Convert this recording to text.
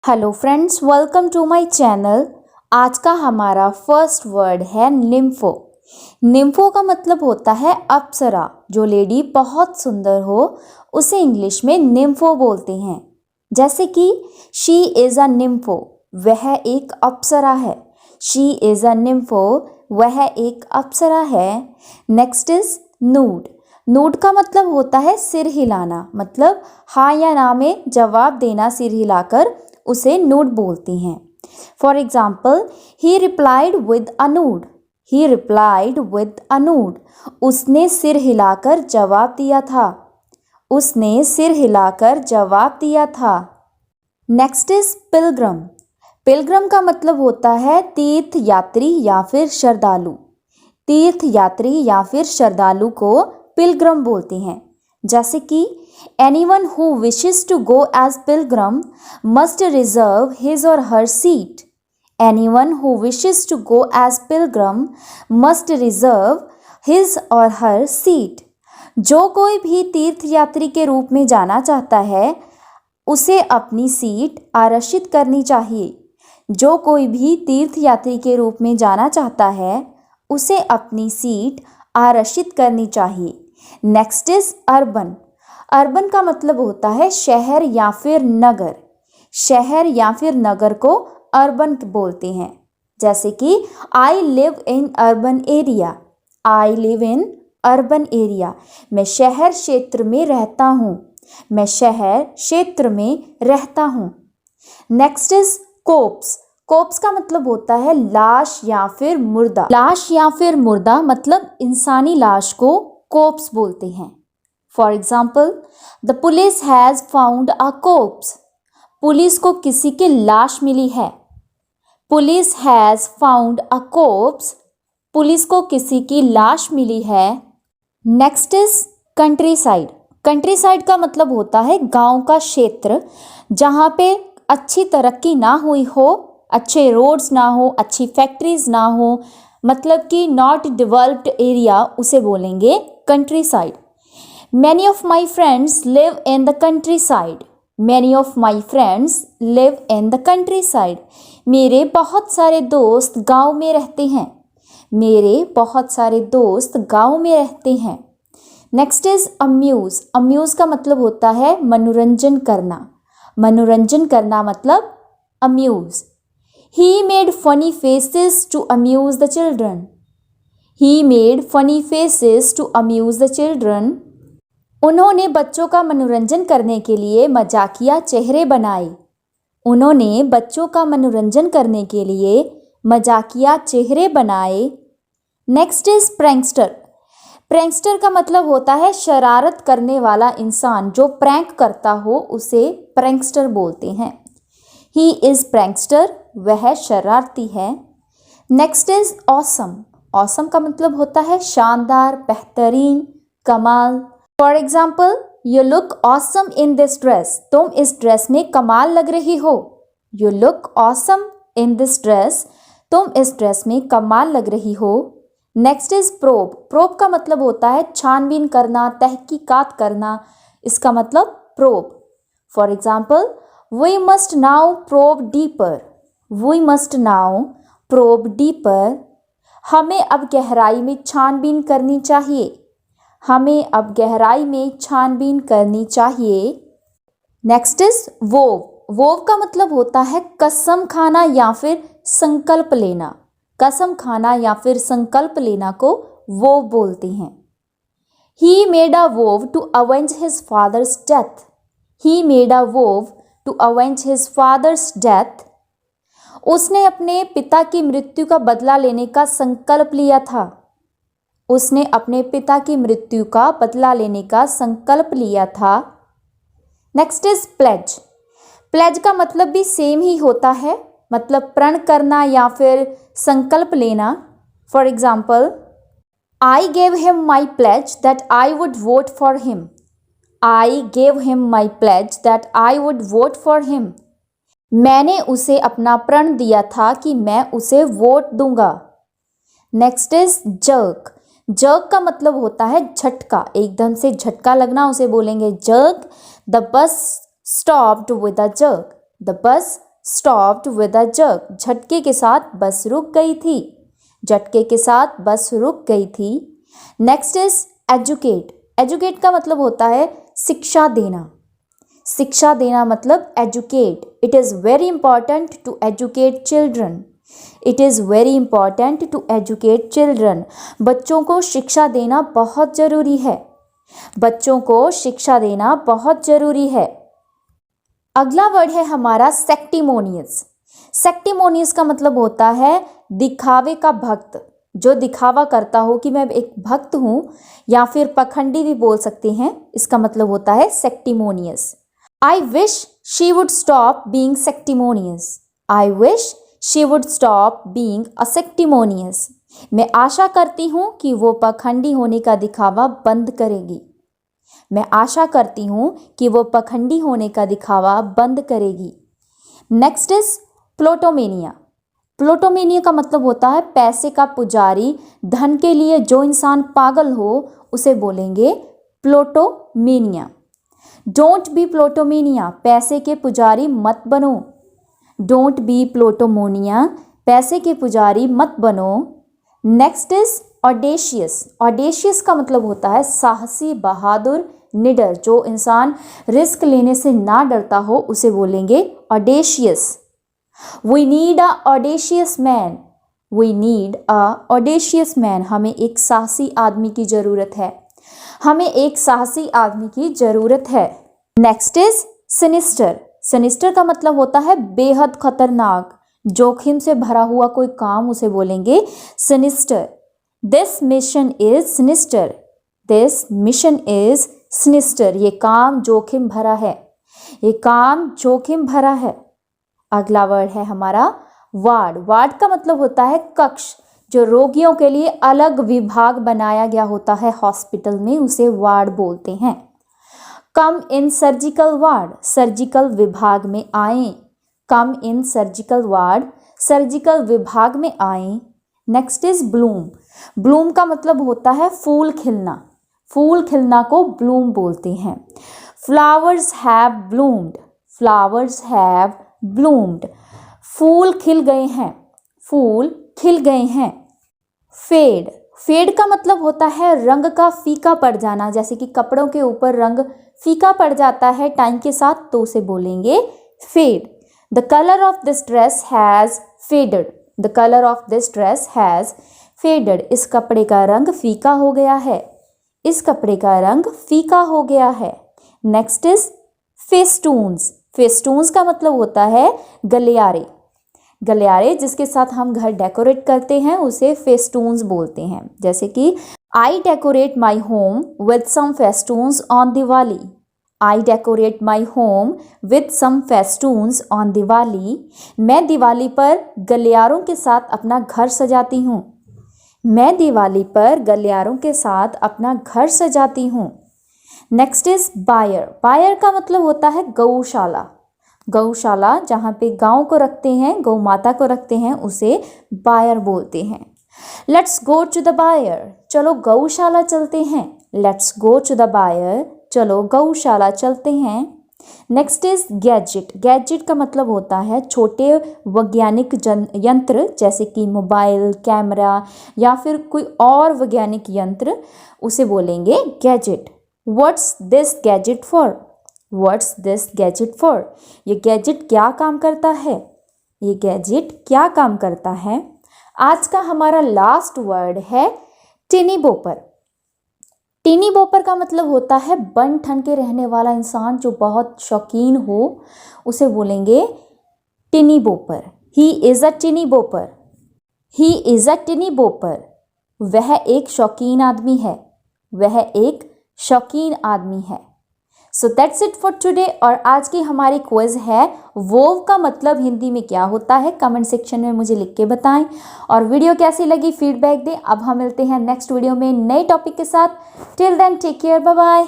Hello friends, welcome to my channel. आज का हमारा फर्स्ट वर्ड है निम्फो। निम्फो का मतलब होता है अप्सरा। जो लेडी बहुत सुंदर हो उसे इंग्लिश में निम्फो बोलते हैं। जैसे कि शी इज़ अ निम्फो, वह एक अप्सरा है। शी इज़ अ निम्फो, वह एक अप्सरा है। Next is नूड। नूड का मतलब होता है सिर हिलाना, मतलब हाँ या ना में जवाब देना सिर हिलाकर उसे नूड बोलते हैं। For example, he replied with a नूड। He replied with a नूड। उसने सिर हिलाकर जवाब दिया था। उसने सिर हिलाकर जवाब दिया था। Next is पिलग्रम। पिलग्रम का मतलब होता है तीर्थ यात्री या फिर श्रद्धालु। तीर्थ यात्री या फिर श्रद्धालु को पिलग्रम बोलते हैं। जैसे कि anyone who wishes to go as pilgrim must reserve his or her seat. Anyone who wishes to go as pilgrim must reserve his or her seat. जो कोई भी तीर्थ यात्री के रूप में जाना चाहता है उसे अपनी सीट आरक्षित करनी चाहिए। जो कोई भी तीर्थ यात्री के रूप में जाना चाहता है उसे अपनी सीट आरक्षित करनी चाहिए। Next is urban. अर्बन का मतलब होता है शहर या फिर नगर। शहर या फिर नगर को अर्बन बोलते हैं। जैसे कि I live in urban area. I live in urban area. मैं शहर क्षेत्र में रहता हूँ। मैं शहर क्षेत्र में रहता हूँ। Next is cops. कोप्स का मतलब होता है लाश या फिर मुर्दा। लाश या फिर मुर्दा मतलब इंसानी लाश को कोप्स बोलते हैं। For example, the police has found a cops. Police को किसी की लाश मिली है। Police has found a cops. Police को किसी की लाश मिली है। Next is country side. Country side का मतलब होता है गांव का क्षेत्र जहाँ पे अच्छी तरक्की ना हुई हो, अच्छे रोड्स ना हो, अच्छी फैक्ट्रीज ना हो, मतलब कि नॉट डेवलप्ड एरिया, उसे बोलेंगे country side. Many of my friends live in the countryside. Many of my friends live in the countryside. मेरे बहुत सारे दोस्त गांव में रहते हैं। मेरे बहुत सारे दोस्त गांव में रहते हैं। Next is amuse. अम्यूज का मतलब होता है मनोरंजन करना। मनोरंजन करना मतलब amuse. He made funny faces to amuse the children. He made funny faces to amuse the children. उन्होंने बच्चों का मनोरंजन करने के लिए मजाकिया चेहरे बनाए। उन्होंने बच्चों का मनोरंजन करने के लिए मजाकिया चेहरे बनाए। Next is prankster. प्रैंकस्टर का मतलब होता है शरारत करने वाला इंसान। जो प्रैंक करता हो उसे प्रैंकस्टर बोलते हैं। ही इज प्रैंकस्टर, वह शरारती है। Next is awesome. ऑसम का मतलब होता है शानदार, बेहतरीन, कमाल। For example, you look awesome in this dress. तुम इस ड्रेस में कमाल लग रही हो। You look awesome in this dress. तुम इस ड्रेस में कमाल लग रही हो। Next is probe. प्रोब का मतलब होता है छानबीन करना, तहकीकात करना। इसका मतलब probe. For example, we must now probe deeper. We must now probe deeper. हमें अब गहराई में छानबीन करनी चाहिए। हमें अब गहराई में छानबीन करनी चाहिए। Next is वोव। वोव का मतलब होता है कसम खाना या फिर संकल्प लेना। कसम खाना या फिर संकल्प लेना को वोव बोलते हैं। He made a vow to avenge his father's death. He made a vow to avenge his father's death. उसने अपने पिता की मृत्यु का बदला लेने का संकल्प लिया था। उसने अपने पिता की मृत्यु का बदला लेने का संकल्प लिया था। Next is pledge. प्लेज का मतलब भी सेम ही होता है, मतलब प्रण करना या फिर संकल्प लेना। For example, I gave him my pledge that I would vote for him. I gave him my pledge that I would vote for him. मैंने उसे अपना प्रण दिया था कि मैं उसे वोट दूंगा। Next is jerk. जर्क का मतलब होता है झटका, एकदम से झटका लगना, उसे बोलेंगे jerk. The bus stopped with a jerk. The bus stopped with a jerk, झटके के साथ बस रुक गई थी, झटके के साथ बस रुक गई थी। Next is educate. एजुकेट का मतलब होता है शिक्षा देना, शिक्षा देना मतलब educate. It is very important to educate children, it is very important to educate children. बच्चों को शिक्षा देना बहुत ज़रूरी है, बच्चों को शिक्षा देना बहुत ज़रूरी है। अगला वर्ड है हमारा सेक्टिमोनियस। सेक्टिमोनियस का मतलब होता है दिखावे का भक्त, जो दिखावा करता हो कि मैं एक भक्त हूँ, या फिर पखंडी भी बोल सकते हैं। इसका मतलब होता है sanctimonious. I wish she would stop being sanctimonious, I wish she would stop being a sanctimonious. मैं आशा करती हूँ कि वो पखंडी होने का दिखावा बंद करेगी, मैं आशा करती हूँ कि वो पखंडी होने का दिखावा बंद करेगी। Next is प्लोटोमेनिया। प्लोटोमेनिया का मतलब होता है पैसे का पुजारी, धन के लिए जो इंसान पागल हो उसे बोलेंगे प्लोटोमेनिया। डोंट बी प्लोटोमेनिया, पैसे के पुजारी मत बनो, डोंट बी प्लोटोमोनिया, पैसे के पुजारी मत बनो। Next is audacious. ऑडेशियस का मतलब होता है साहसी, बहादुर, निडर। जो इंसान रिस्क लेने से ना डरता हो उसे बोलेंगे audacious. We need a audacious man, we need a audacious man. हमें एक साहसी आदमी की ज़रूरत है, हमें एक साहसी आदमी की ज़रूरत है। Next is sinister. सिनिस्टर का मतलब होता है बेहद खतरनाक, जोखिम से भरा हुआ कोई काम, उसे बोलेंगे sinister. This mission is sinister, this mission is sinister. ये काम जोखिम भरा है, ये काम जोखिम भरा है। अगला वर्ड है हमारा वार्ड। वार्ड का मतलब होता है कक्ष, जो रोगियों के लिए अलग विभाग बनाया गया होता है हॉस्पिटल में, उसे वार्ड बोलते हैं। कम इन सर्जिकल वार्ड, सर्जिकल विभाग में आए, कम इन सर्जिकल वार्ड, सर्जिकल विभाग में आए। Next is Bloom. ब्लूम का मतलब होता है फूल खिलना, फूल खिलना को ब्लूम बोलते हैं। Flowers have bloomed, flowers have bloomed, फूल खिल गए हैं, फूल खिल गए हैं। फेड। फेड का मतलब होता है रंग का फीका पड़ जाना, जैसे कि कपड़ों के ऊपर रंग फीका पड़ जाता है टाइम के साथ, तो उसे बोलेंगे fade. The colour of this dress has faded, the colour of this dress has faded. इस कपड़े का रंग फीका हो गया है, इस कपड़े का रंग फीका हो गया है। Next is फेस्टून्स। फेस्टून्स का मतलब होता है गलियारे, गलियारे जिसके साथ हम घर डेकोरेट करते हैं उसे फेस्टून्स बोलते हैं। जैसे कि I decorate my home with some festoons on Diwali, I decorate my home with some festoons on Diwali. मैं दिवाली पर गलियारों के साथ अपना घर सजाती हूँ, मैं दिवाली पर गलियारों के साथ अपना घर सजाती हूँ। Next is buyer. बायर का मतलब होता है गौशाला, गौशाला जहाँ पे गांव को रखते हैं, गौ माता को रखते हैं, उसे बायर बोलते हैं। Let's go to the byre, चलो गौशाला चलते हैं, let's go to the byre, चलो गौशाला चलते हैं। Next is gadget. गैजेट का मतलब होता है छोटे वैज्ञानिक यंत्र, जैसे कि मोबाइल, कैमरा या फिर कोई और वैज्ञानिक यंत्र, उसे बोलेंगे gadget. What's this gadget for, what's this gadget for. ये गैजेट क्या काम करता है, ये गैजेट क्या काम करता है। आज का हमारा लास्ट वर्ड है टिनी बोपर। टिनी बोपर का मतलब होता है बन ठन के रहने वाला इंसान, जो बहुत शौकीन हो, उसे बोलेंगे टिनी बोपर। He is a टिनी बोपर, he is a टिनी बोपर। वह एक शौकीन आदमी है, वह एक शौकीन आदमी है। So that's it for today. और आज की हमारी क्विज है वोव का मतलब हिंदी में क्या होता है, कमेंट सेक्शन में मुझे लिख के बताएं। और वीडियो कैसी लगी फीडबैक दें। अब हम मिलते हैं नेक्स्ट वीडियो में नए टॉपिक के साथ। Till then take care, bye bye.